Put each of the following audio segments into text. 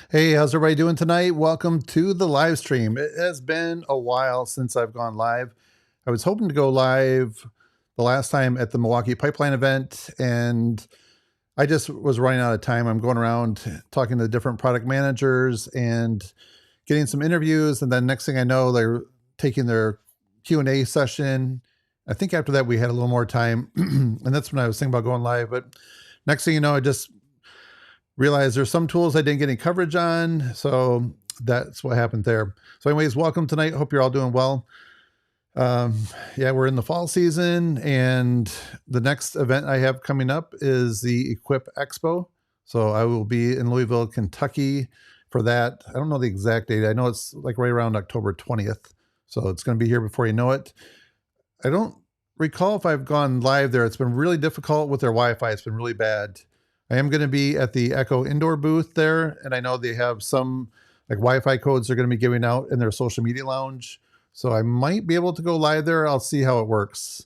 Hey, how's everybody doing tonight? Welcome to the live stream. It has been a while since I've gone live. I was hoping to go live the last time at the Milwaukee Pipeline event, and I just was running out of time. I'm going around talking to different product managers and getting some interviews, and then next thing I know, they're taking their Q&A session. I think after that we had a little more time, and that's when I was thinking about going live. But next thing you know, I just realized there's some tools I didn't get any coverage on, so that's what happened there. So anyways, welcome tonight. Hope you're all doing well. Yeah, we're in the fall season, and the next event I have coming up is the Equip Expo. So I will be in Louisville, Kentucky for that. I don't know the exact date. I know it's like right around October 20th. So it's going to be here before you know it. I don't recall if I've gone live there. It's been really difficult with their Wi-Fi. It's been really bad. I am going to be at the Echo Indoor booth there, and I know they have some like Wi-Fi codes they're going to be giving out in their social media lounge. So I might be able to go live there. I'll see how it works.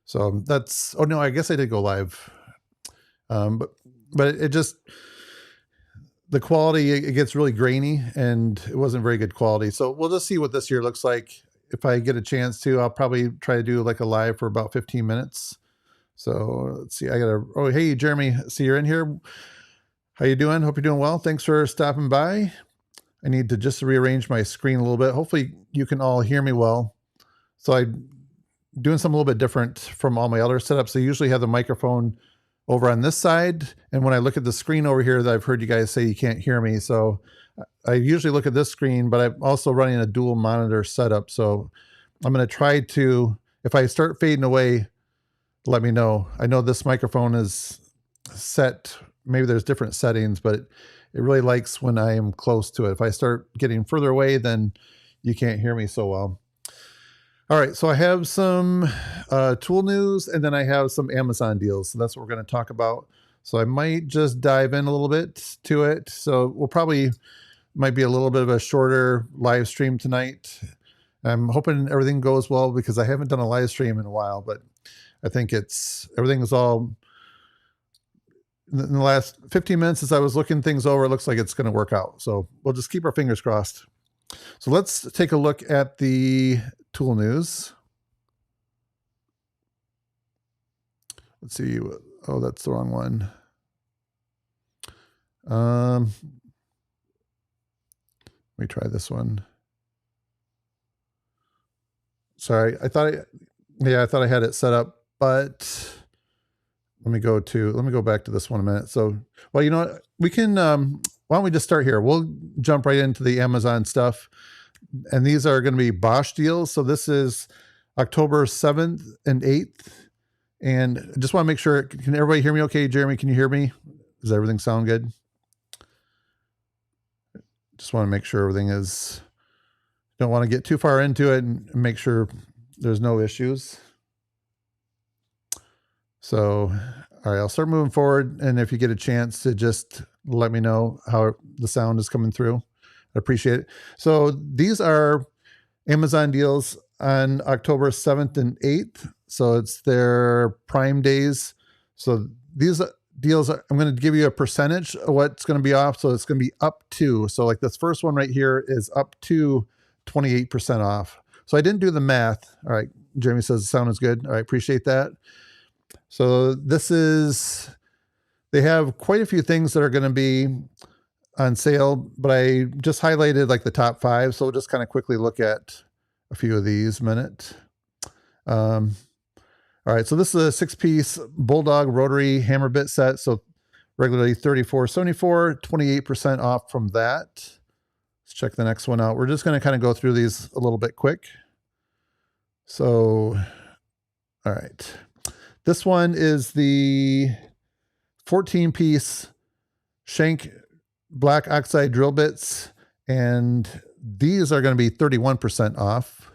So that's, oh no, I guess I did go live. But it just, the quality, it gets really grainy and it wasn't very good quality. So we'll just see what this year looks like. If I get a chance to, I'll probably try to do like a live for about 15 minutes. So let's see, oh, hey, Jeremy, see you're in here. How you doing? Hope you're doing well. Thanks for stopping by. I need to just rearrange my screen a little bit. Hopefully you can all hear me well. So I'm doing something a little bit different from all my other setups. I usually have the microphone over on this side. And when I look at the screen over here, that I've heard you guys say you can't hear me. So I usually look at this screen, but I'm also running a dual monitor setup. So I'm going to try to, if I start fading away, let me know. I know this microphone is set, maybe there's different settings, but it really likes when I am close to it. If I start getting further away, then you can't hear me so well. All right, so I have some tool news, and then I have some Amazon deals. So that's what we're going to talk about. So I might just dive in a little bit to it. So we'll probably, might be a little bit of a shorter live stream tonight. I'm hoping everything goes well because I haven't done a live stream in a while, but I think everything is all, in the last 15 minutes as I was looking things over, it looks like it's going to work out. So we'll just keep our fingers crossed. So let's take a look at the tool news. Let's see. Oh, that's the wrong one. Let me try this one. Sorry, I thought I had it set up, but let me go back to this one a minute. So, well, you know what? We can, why don't we just start here? We'll jump right into the Amazon stuff. And these are going to be Bosch deals. So this is October 7th and 8th. And I just want to make sure, can everybody hear me okay? Jeremy, can you hear me? Does everything sound good? Just want to make sure everything is, don't want to get too far into it and make sure there's no issues. So, all right, I'll start moving forward. And if you get a chance to just let me know how the sound is coming through, I appreciate it. So these are Amazon deals on October 7th and 8th. So it's their Prime days. So these deals, I'm going to give you a percentage of what's going to be off. So it's going to be up to, so like this first one right here is up to 28% off. So I didn't do the math. All right. Jeremy says the sound is good. All right. Appreciate that. So this is, they have quite a few things that are going to be on sale, but I just highlighted like the top 5. So we'll just kind of quickly look at a few of these a minute. All right. So this is a 6-piece Bulldog rotary hammer bit set. So regularly $34.74, 28% off from that. Let's check the next one out. We're just going to kind of go through these a little bit quick. So, all right. This one is the 14-piece Shank black oxide drill bits, and these are going to be 31% off.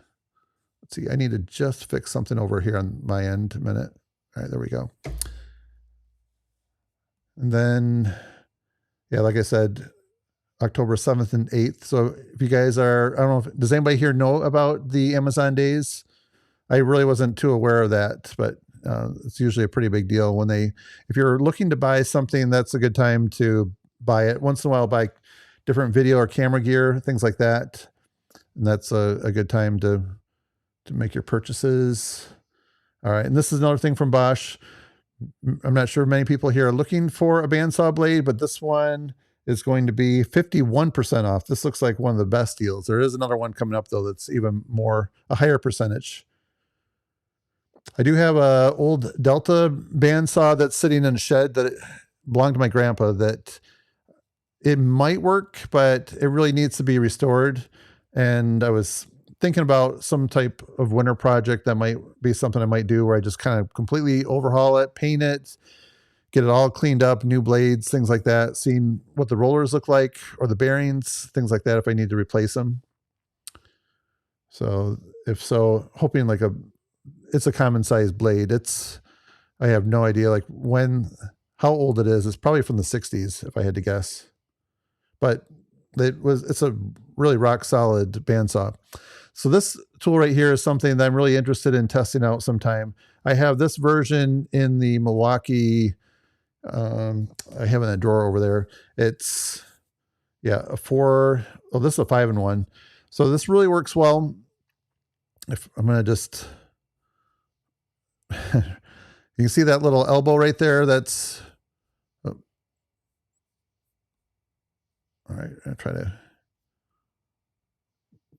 Let's see, I need to just fix something over here on my end a minute. All right, there we go. And then, yeah, like I said, October 7th and 8th. So if you guys are, I don't know, does anybody here know about the Amazon days? I really wasn't too aware of that, but it's usually a pretty big deal when if you're looking to buy something, that's a good time to buy it. Once in a while, buy different video or camera gear, things like that. And that's a good time to make your purchases. All right. And this is another thing from Bosch. I'm not sure many people here are looking for a bandsaw blade, but this one is going to be 51% off. This looks like one of the best deals. There is another one coming up though that's even more, a higher percentage. I do have a old Delta bandsaw that's sitting in a shed that belonged to my grandpa that it might work, but it really needs to be restored. And I was thinking about some type of winter project that might be something I might do where I just kind of completely overhaul it, paint it, get it all cleaned up, new blades, things like that, seeing what the rollers look like or the bearings, things like that if I need to replace them. So if so, hoping like it's a common size blade. I have no idea like how old it is. It's probably from the 60s if I had to guess. But it's a really rock solid bandsaw. So this tool right here is something that I'm really interested in testing out sometime. I have this version in the Milwaukee, I have in a drawer over there. It's, yeah, this is a 5-in-1. So this really works well. If I'm going to just, you can see that little elbow right there. That's, all right, I'll try to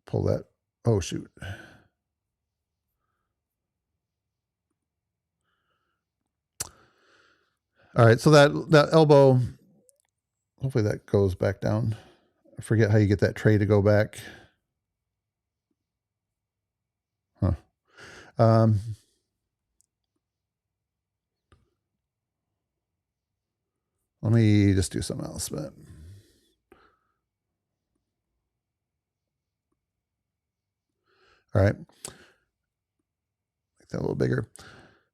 pull that. Oh, shoot. All right, so that elbow, hopefully that goes back down. I forget how you get that tray to go back. Huh. Let me just do something else, but all right. Make that a little bigger.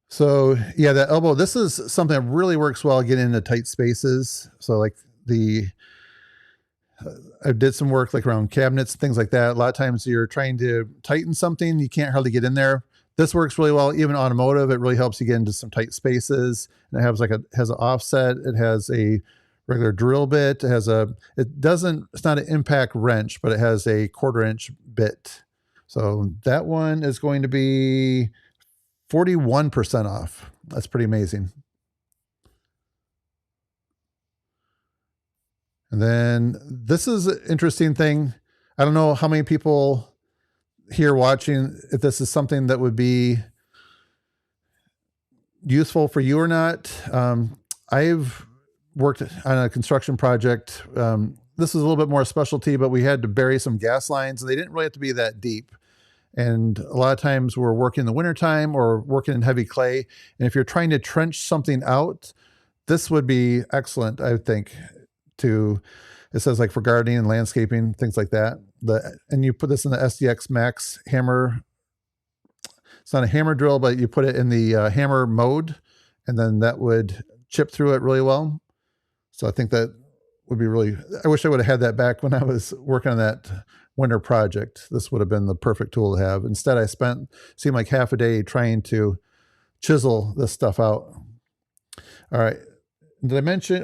So yeah, that elbow, this is something that really works well getting into tight spaces. So like I did some work like around cabinets, things like that. A lot of times you're trying to tighten something, you can't hardly get in there. This works really well, even automotive. It really helps you get into some tight spaces. And it has has an offset. It has a regular drill bit. It's not an impact wrench, but it has a 1/4-inch bit. So that one is going to be 41% off. That's pretty amazing. And then this is an interesting thing. I don't know how many people here watching, if this is something that would be useful for you or not. I've worked on a construction project. This is a little bit more specialty, but we had to bury some gas lines and they didn't really have to be that deep. And a lot of times we're working in the wintertime or working in heavy clay. And if you're trying to trench something out, this would be excellent, I would think, it says like for gardening and landscaping, things like that. And you put this in the SDX Max hammer. It's not a hammer drill, but you put it in the hammer mode, and then that would chip through it really well. So I think that would be I wish I would have had that back when I was working on that winter project. This would have been the perfect tool to have. Instead, I seemed like half a day trying to chisel this stuff out. All right. Did I mention,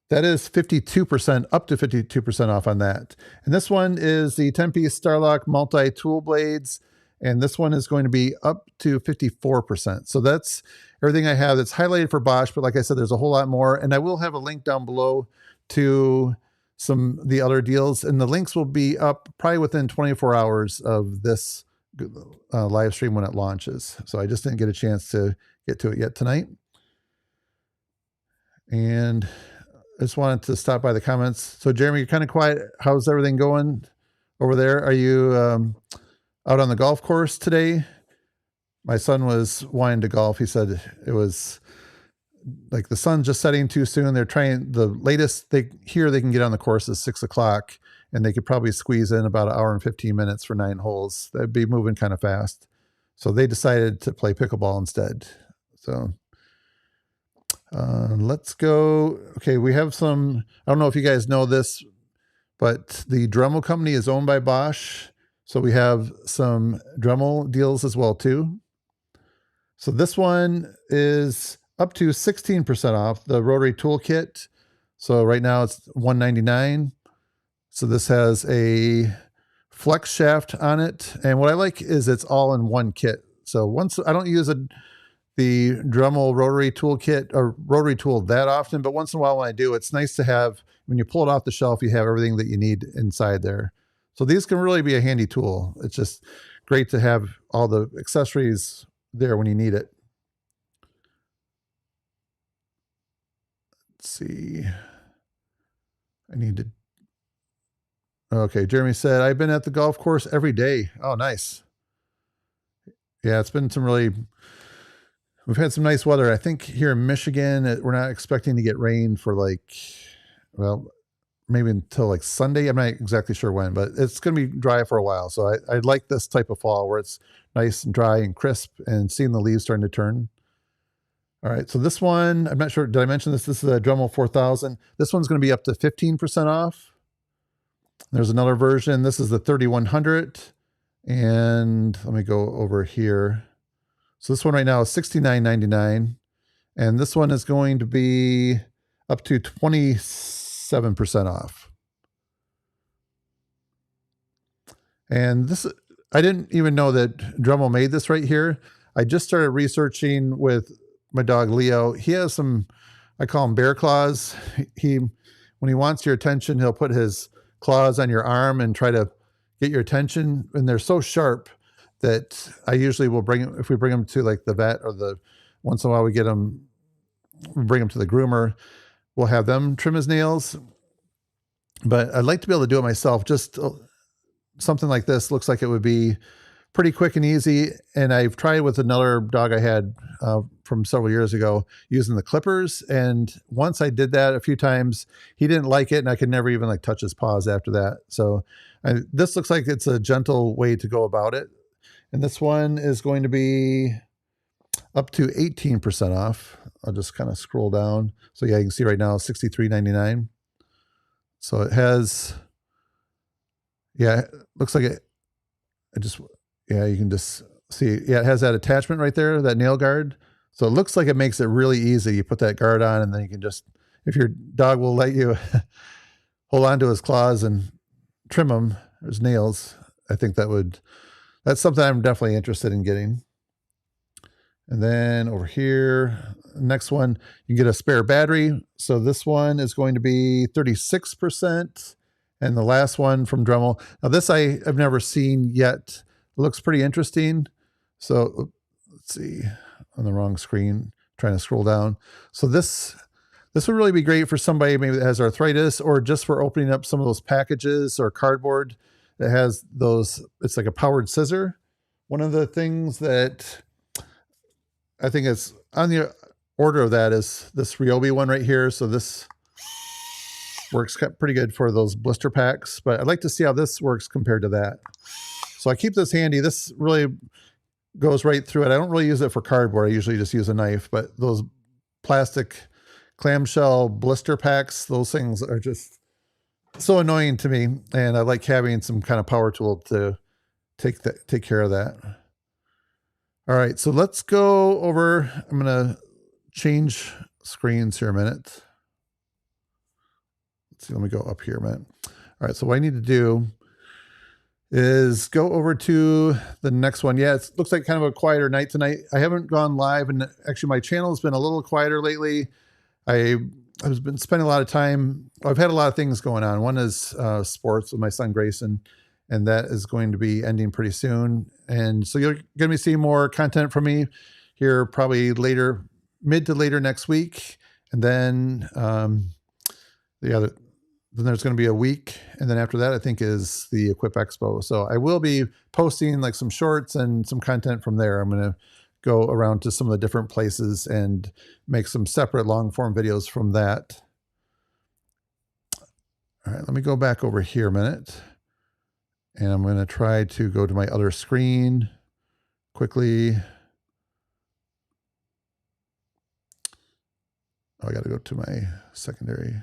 that is 52%, up to 52% off on that. And this one is the 10-piece Starlock multi-tool blades. And this one is going to be up to 54%. So that's everything I have that's highlighted for Bosch. But like I said, there's a whole lot more. And I will have a link down below to the other deals. And the links will be up probably within 24 hours of this live stream when it launches. So I just didn't get a chance to get to it yet tonight. And I just wanted to stop by the comments. So Jeremy, you're kind of quiet. How's everything going over there? Are you out on the golf course today? My son was wanting to golf. He said it was like the sun's just setting too soon. They're trying, the latest they can get on the course is 6 o'clock. and they could probably squeeze in about 1 hour and 15 minutes for 9 holes. That'd be moving kind of fast. So they decided to play pickleball instead. So let's go. Okay, we have some, I don't know if you guys know this, but the Dremel company is owned by Bosch. So we have some Dremel deals as well too. So this one is up to 16% off the rotary toolkit. So right now it's $199. So this has a flex shaft on it. And what I like is it's all in one kit. So once I don't use the Dremel rotary toolkit or rotary tool that often, but once in a while when I do, it's nice to have, when you pull it off the shelf, you have everything that you need inside there. So these can really be a handy tool. It's just great to have all the accessories there when you need it. Let's see. I need to. Okay, Jeremy said, I've been at the golf course every day. Oh, nice. Yeah, it's been some really, we've had some nice weather. I think here in Michigan, we're not expecting to get rain for like, well, maybe until like Sunday. I'm not exactly sure when, but it's going to be dry for a while. So I like this type of fall where it's nice and dry and crisp and seeing the leaves starting to turn. All right, so this one, I'm not sure, did I mention this? This is a Dremel 4000. This one's going to be up to 15% off. There's another version. This is the 3100. And let me go over here. So this one right now is $69.99. And this one is going to be up to 27% off. And this, I didn't even know that Dremel made this right here. I just started researching with my dog Leo. He has some, I call him bear claws. When he wants your attention, he'll put his claws on your arm and try to get your attention. And they're so sharp that I usually will bring him, if we bring him to like the vet or once in a while we bring him to the groomer, we'll have them trim his nails. But I'd like to be able to do it myself. Just something like this looks like it would be pretty quick and easy. And I've tried with another dog I had from several years ago using the clippers. And once I did that a few times, he didn't like it. And I could never even like touch his paws after that. So this looks like it's a gentle way to go about it. And this one is going to be up to 18% off. I'll just kind of scroll down. So yeah, you can see right now, $63.99. So it has, yeah, it looks like yeah, you can just see, yeah, it has that attachment right there, that nail guard. So it looks like it makes it really easy. You put that guard on and then you can just, if your dog will let you hold on to his claws and trim them, his nails, I think that's something I'm definitely interested in getting. And then over here, next one, you can get a spare battery. So this one is going to be 36%. And the last one from Dremel. Now this I've never seen yet. It looks pretty interesting. So let's see, on the wrong screen, trying to scroll down. So this would really be great for somebody maybe that has arthritis or just for opening up some of those packages or cardboard that has those, it's like a powered scissor. One of the things that I think is on the order of that is this Ryobi one right here. So this works pretty good for those blister packs, but I'd like to see how this works compared to that. So I keep this handy. This really goes right through it. I don't really use it for cardboard. I usually just use a knife, but those plastic clamshell blister packs, those things are just so annoying to me. And I like having some kind of power tool to take care of that. All right, so let's go over, I'm gonna change screens here a minute. Let's see, let me go up here a minute. All right, so what I need to do is go over to the next one. Yeah, it looks like kind of a quieter night tonight. I haven't gone live, and actually my channel has been a little quieter lately. I've been spending a lot of time, I've had a lot of things going on. One is sports with my son Grayson, and that is going to be ending pretty soon. And so you're going to be seeing more content from me here probably later, mid to later next week. And then then there's going to be a week. And then after that, I think is the Equip Expo. So I will be posting like some shorts and some content from there. I'm going to go around to some of the different places and make some separate long form videos from that. All right, let me go back over here a minute. And I'm going to try to go to my other screen quickly. Oh, I got to go to my secondary.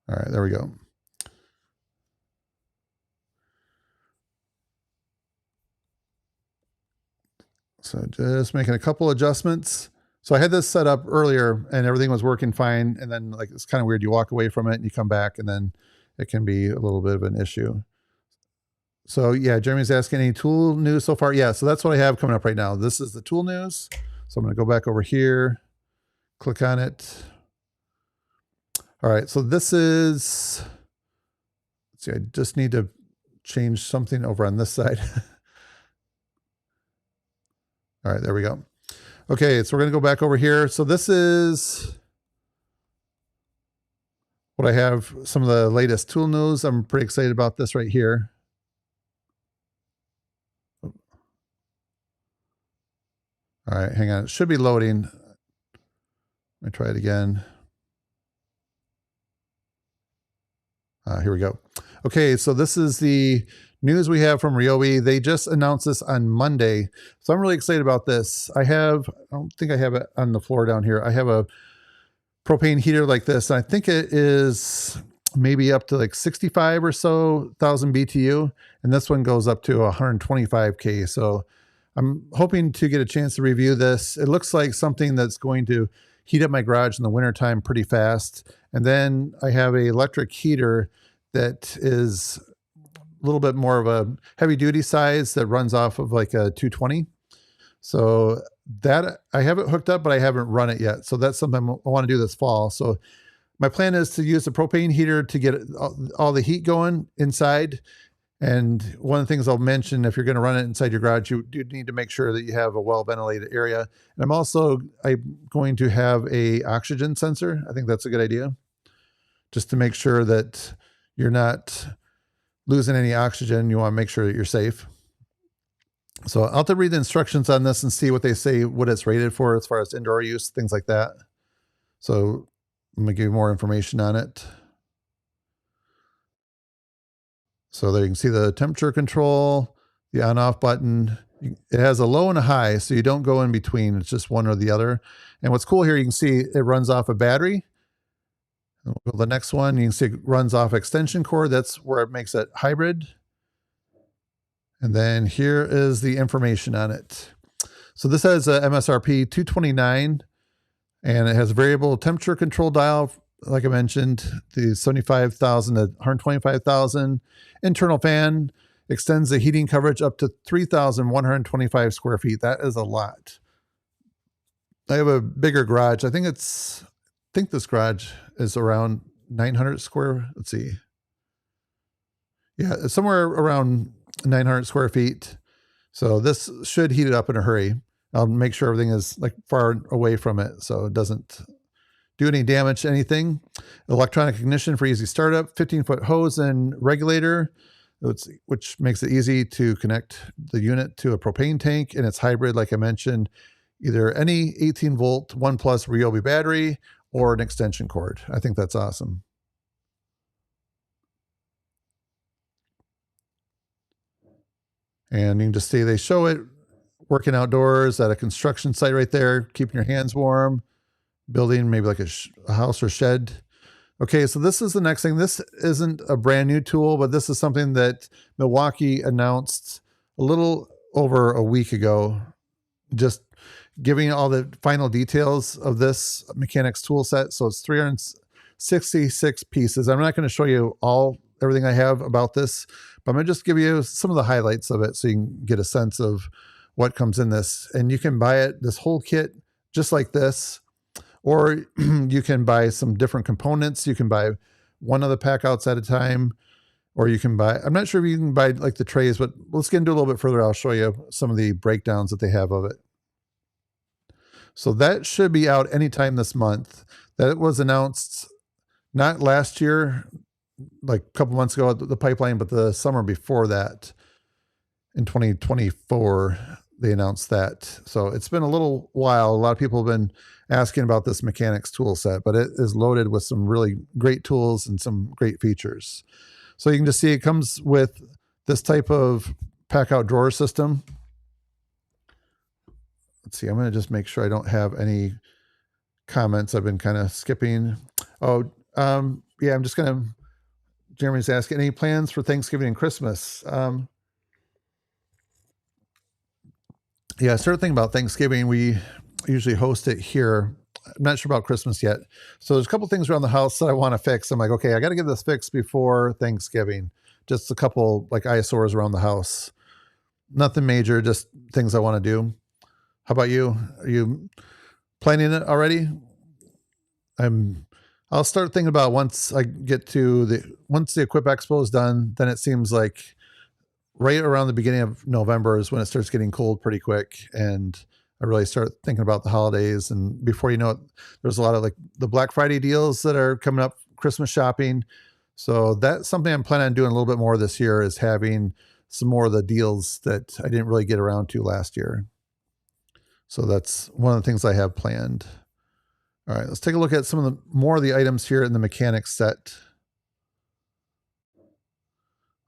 All right, there we go. So just making a couple adjustments. So I had this set up earlier and everything was working fine. And then like, it's kind of weird. You walk away from it and you come back and then it can be a little bit of an issue. So yeah, Jeremy's asking any tool news so far. Yeah, so that's what I have coming up right now. This is the tool news. So I'm going to go back over here, click on it. All right, so this is, let's see, I just need to change something over on this side. All right, there we go. Okay, so we're going to go back over here. So this is what I have, some of the latest tool news. I'm pretty excited about this right here. All right, hang on. It should be loading. Let me try it again. Here we go. Okay, so this is the news we have from Ryobi. They just announced this on Monday. So I'm really excited about this. I don't think I have it on the floor down here. I have a propane heater like this. And I think it is maybe up to like 65 or so thousand BTU. And this one goes up to 125K. So I'm hoping to get a chance to review this. It looks like something that's going to heat up my garage in the wintertime pretty fast. And then I have an electric heater that is a little bit more of a heavy duty size that runs off of like a 220. So that I have it hooked up, but I haven't run it yet. So that's something I want to do this fall. So my plan is to use the propane heater to get all the heat going inside. And one of the things I'll mention, if you're going to run it inside your garage, you do need to make sure that you have a well ventilated area. And I'm going to have a oxygen sensor. I think that's a good idea, just to make sure that you're not losing any oxygen. You want to make sure that you're safe. So I'll have to read the instructions on this and see what they say, what it's rated for as far as indoor use, things like that. So I'm going to give you more information on it. So there you can see the temperature control, the on-off button. It has a low and a high, so you don't go in between. It's just one or the other. And what's cool here, you can see it runs off a battery. We'll go to the next one. You can see it runs off extension cord. That's where it makes it hybrid. And then here is the information on it. So this has a MSRP 229, and it has a variable temperature control dial, like I mentioned, the 75,000 to 125,000. Internal fan extends the heating coverage up to 3,125 square feet. That is a lot. I have a bigger garage. I think this garage is around 900 square. Let's see. Yeah, it's somewhere around 900 square feet. So this should heat it up in a hurry. I'll make sure everything is like far away from it so it doesn't do any damage to anything. Electronic ignition for easy startup, 15-foot hose and regulator, which makes it easy to connect the unit to a propane tank. And it's hybrid, like I mentioned, either any 18-volt 1+ Ryobi battery or an extension cord. I think that's awesome. And you can just see they show it working outdoors at a construction site right there, keeping your hands warm, building maybe like a house or shed. Okay, so this is the next thing. This isn't a brand new tool, but this is something that Milwaukee announced a little over a week ago, just giving all the final details of this mechanics tool set. So it's 366 pieces. I'm not going to show you everything I have about this, but I'm going to just give you some of the highlights of it so you can get a sense of what comes in this. And you can buy this whole kit just like this, or you can buy some different components. You can buy one of the pack outs at a time, or you can buy, I'm not sure if you can buy like the trays, but let's get into a little bit further. I'll show you some of the breakdowns that they have of it. So that should be out anytime this month. That was announced not last year, like a couple months ago at the pipeline, but the summer before that in 2024. they announced that. So it's been a little while. A lot of people have been asking about this mechanics tool set, but it is loaded with some really great tools and some great features. So you can just see it comes with this type of pack out drawer system. Let's see, I'm going to just make sure I don't have any comments. I've been kind of skipping. Oh, yeah, I'm just going to, Jeremy's asking, any plans for Thanksgiving and Christmas? Yeah, I started thinking about Thanksgiving. We usually host it here. I'm not sure about Christmas yet. So there's a couple things around the house that I want to fix. I'm like, okay, I got to get this fixed before Thanksgiving. Just a couple like eyesores around the house. Nothing major, just things I want to do. How about you? Are you planning it already? I'll start thinking about once I get to once the Equip Expo is done, then it seems like right around the beginning of November is when it starts getting cold pretty quick. And I really start thinking about the holidays. And before you know it, there's a lot of like the Black Friday deals that are coming up, Christmas shopping. So that's something I'm planning on doing a little bit more this year, is having some more of the deals that I didn't really get around to last year. So that's one of the things I have planned. All right, let's take a look at some of the more of the items here in the mechanics set.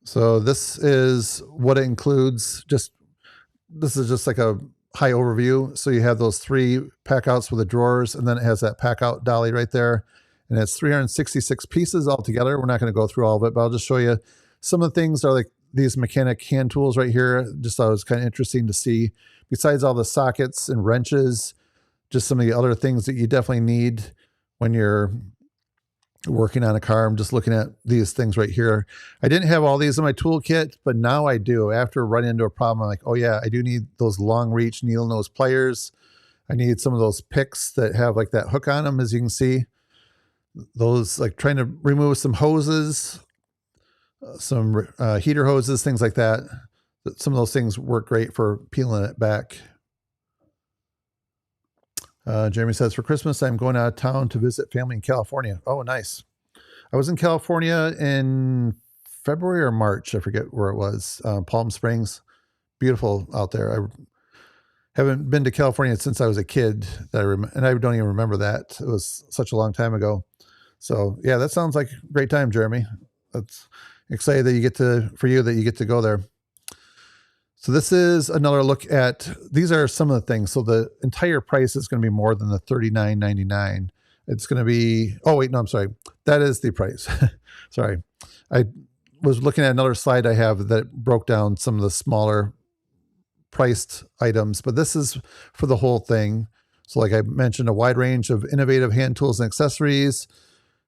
So this is what it includes. This is just like a high overview. So you have those 3 pack outs with the drawers, and then it has that pack out dolly right there. And it's 366 pieces altogether. We're not going to go through all of it, but I'll just show you some of the things that are like these mechanic hand tools right here. Just thought it was kind of interesting to see. Besides all the sockets and wrenches, just some of the other things that you definitely need when you're working on a car. I'm just looking at these things right here. I didn't have all these in my toolkit, but now I do. After running into a problem, I'm like, oh yeah, I do need those long reach needle nose pliers. I need some of those picks that have like that hook on them, as you can see. Those, like trying to remove some hoses, some heater hoses, things like that. Some of those things work great for peeling it back. Jeremy says, for Christmas, I'm going out of town to visit family in California. Oh, nice. I was in California in February or March. I forget where it was. Palm Springs. Beautiful out there. I haven't been to California since I was a kid, and I don't even remember that. It was such a long time ago. So yeah, that sounds like a great time, Jeremy. That's excited that you get to go there. So this is another look at, these are some of the things. So the entire price is going to be more than the $39.99. It's going to be, oh wait, no, I'm sorry. That is the price. Sorry. I was looking at another slide I have that broke down some of the smaller priced items, but this is for the whole thing. So like I mentioned, a wide range of innovative hand tools and accessories,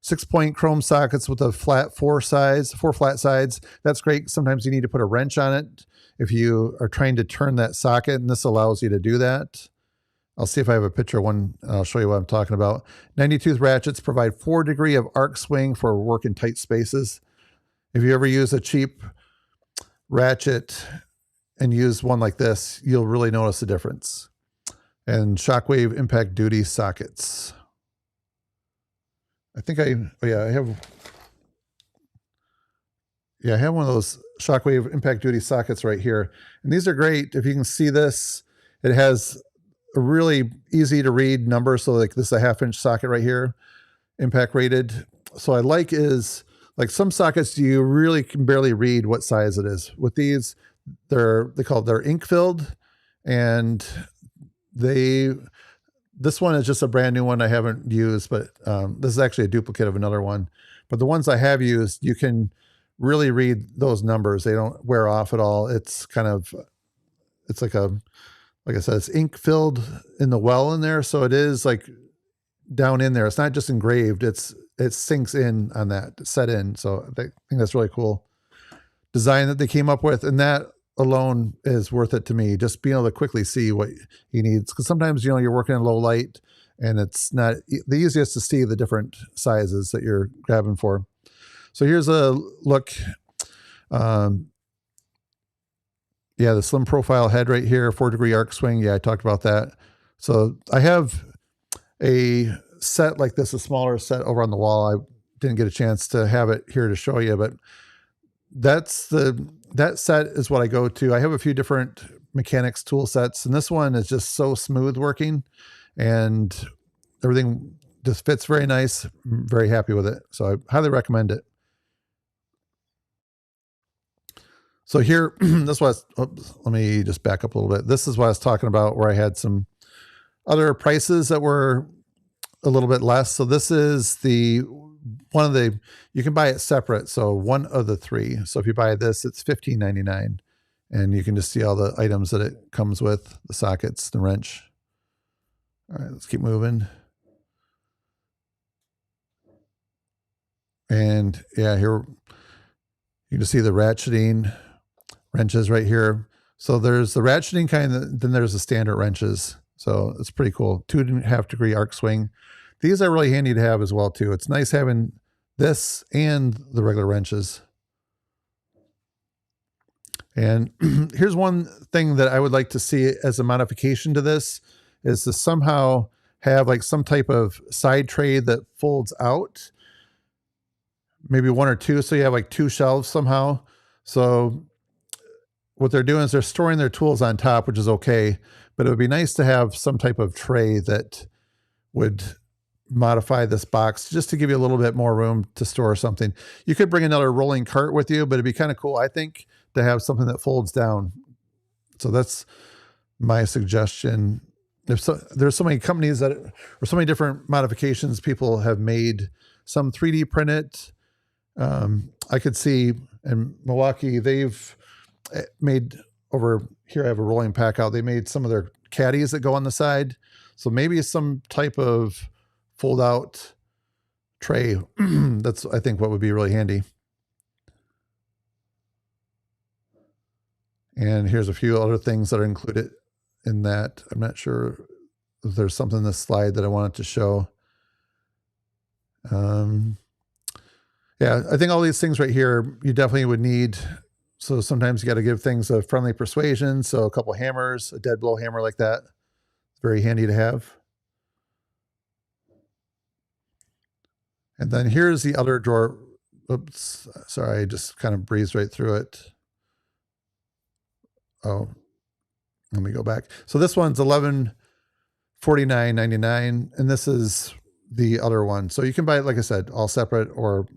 6-point chrome sockets with a flat 4 flat sides. That's great. Sometimes you need to put a wrench on it if you are trying to turn that socket, and this allows you to do that. I'll see if I have a picture of one, and I'll show you what I'm talking about. 90-tooth ratchets provide 4 degree of arc swing for work in tight spaces. If you ever use a cheap ratchet and use one like this, you'll really notice the difference. And Shockwave impact duty sockets. I think I have one of those Shockwave impact duty sockets right here. And these are great. If you can see this, it has a really easy to read number. So like this is a 1/2-inch socket right here, impact rated. So I like is like some sockets you really can barely read what size it is. With these, they're ink filled, and this one is just a brand new one I haven't used, but this is actually a duplicate of another one. But the ones I have used, you can really read those numbers. They don't wear off at all. It's kind of, it's like I said, it's ink filled in the well in there. So it is like down in there. It's not just engraved. It sinks in on that, set in. So I think that's really cool design that they came up with. And that alone is worth it to me. Just being able to quickly see what you need. Because sometimes, you're working in low light and it's not the easiest to see the different sizes that you're grabbing for. So here's a look. Yeah, the slim profile head right here, 4 degree arc swing. Yeah, I talked about that. So I have a set like this, a smaller set over on the wall. I didn't get a chance to have it here to show you, but that set is what I go to. I have a few different mechanics tool sets, and this one is just so smooth working, and everything just fits very nice. I'm very happy with it, so I highly recommend it. So here, this was, oops, let me just back up a little bit. This is what I was talking about, where I had some other prices that were a little bit less. So this is the one of the, you can buy it separate. So one of the three. So if you buy this, it's $15.99, and you can just see all the items that it comes with: the sockets, the wrench. All right, let's keep moving. And yeah, here you can see the ratcheting wrenches right here. So there's the ratcheting kind, then there's the standard wrenches. So it's pretty cool. 2.5 degree arc swing. These are really handy to have as well too. It's nice having this and the regular wrenches. And here's one thing that I would like to see as a modification to this, is to somehow have like some type of side tray that folds out, maybe one or two, so you have like two shelves somehow. So what they're doing is they're storing their tools on top, which is okay, but it would be nice to have some type of tray that would modify this box just to give you a little bit more room to store something. You could bring another rolling cart with you, but it'd be kind of cool, I think, to have something that folds down. So that's my suggestion. There's so many companies that, or so many different modifications people have made. Some 3D print it. I could see in Milwaukee, they've made, over here I have a rolling pack out, they made some of their caddies that go on the side. So maybe some type of fold out tray. That's, I think, what would be really handy. And here's a few other things that are included in that. I'm not sure if there's something in this slide that I wanted to show. Yeah, I think all these things right here, you definitely would need. So sometimes you got to give things a friendly persuasion. So a couple hammers, a dead blow hammer like that. Very handy to have. And then here's the other drawer. Oops, sorry, I just kind of breezed right through it. Oh, let me go back. So this one's $1149.99, and this is the other one. So you can buy it, like I said, all separate, or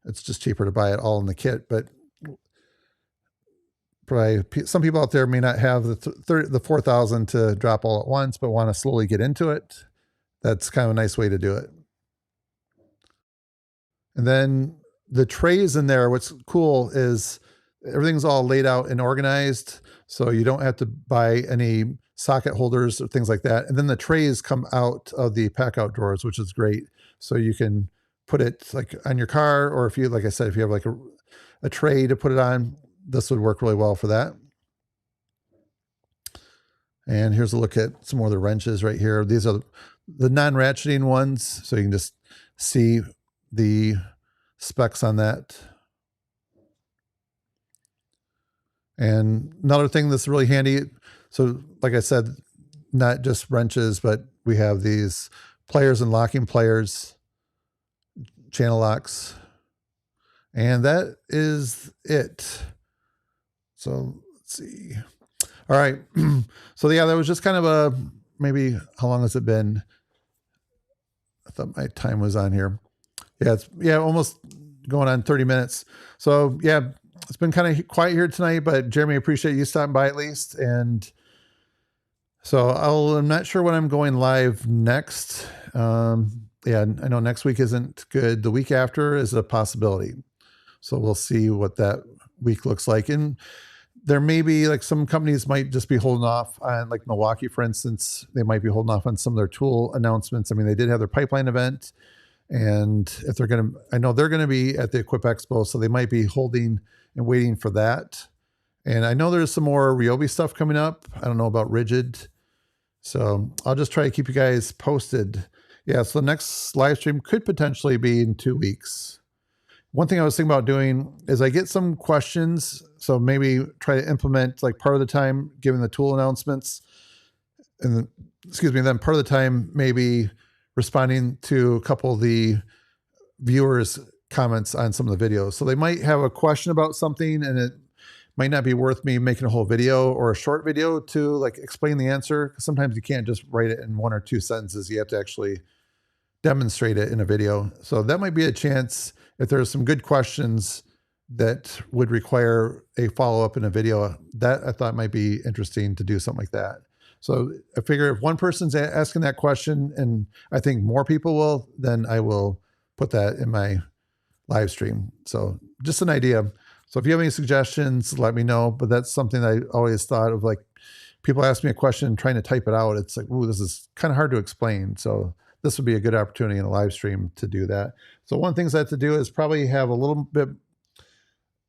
it's just cheaper to buy it all in the kit. But probably some people out there may not have the 4,000 to drop all at once, but want to slowly get into it. That's kind of a nice way to do it. And then the trays in there, what's cool is everything's all laid out and organized, so you don't have to buy any socket holders or things like that. And then the trays come out of the pack out drawers, which is great. So you can put it like on your car, or if you, like I said, if you have like a tray to put it on, this would work really well for that. And here's a look at some more of the wrenches right here. These are the non-ratcheting ones, so you can just see the specs on that. And another thing that's really handy, so like I said, not just wrenches, but we have these pliers and locking pliers, channel locks, and that is it. So let's see. All right. So yeah, that was just kind of a, maybe, how long has it been? I thought my time was on here. Yeah, almost going on 30 minutes. So yeah, it's been kind of quiet here tonight, but Jeremy, I appreciate you stopping by at least. And so I'm not sure when I'm going live next. Yeah, I know next week isn't good. The week after is a possibility. So we'll see what that week looks like. And there may be, like, some companies might just be holding off on, like Milwaukee, for instance, they might be holding off on some of their tool announcements. I mean, they did have their pipeline event, and if they're going to, I know they're going to be at the Equip Expo, so they might be holding and waiting for that. And I know there's some more Ryobi stuff coming up. I don't know about Rigid. So I'll just try to keep you guys posted. Yeah, so the next live stream could potentially be in 2 weeks. One thing I was thinking about doing is I get some questions, so maybe try to implement, like, part of the time giving the tool announcements, and then, then part of the time maybe responding to a couple of the viewers' comments on some of the videos. So they might have a question about something, and it might not be worth me making a whole video or a short video to like explain the answer. 'Cause sometimes you can't just write it in 1 or 2 sentences. You have to actually demonstrate it in a video. So that might be a chance if there's some good questions that would require a follow-up in a video, that I thought might be interesting to do something like that. So I figure if one person's asking that question and I think more people will, then I will put that in my live stream. So just an idea. So if you have any suggestions, let me know. But that's something I always thought of, like people ask me a question trying to type it out. It's like, ooh, this is kind of hard to explain. So this would be a good opportunity in a live stream to do that. So one of the things I have to do is probably have a little bit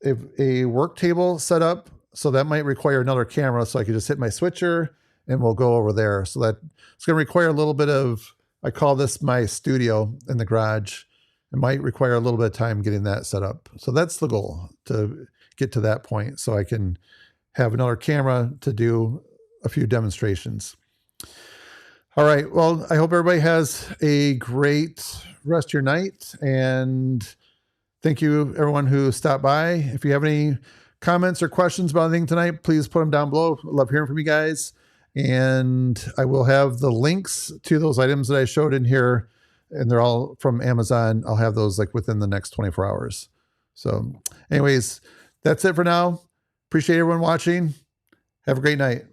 of a work table set up. So that might require another camera. So I could just hit my switcher and we'll go over there. So that it's going to require a little bit of, I call this my studio in the garage. It might require a little bit of time getting that set up. So that's the goal, to get to that point so I can have another camera to do a few demonstrations. All right. Well, I hope everybody has a great rest of your night, and thank you everyone who stopped by. If you have any comments or questions about anything tonight, please put them down below. I love hearing from you guys. And I will have the links to those items that I showed in here, and they're all from Amazon. I'll have those like within the next 24 hours. So anyways, that's it for now. Appreciate everyone watching. Have a great night.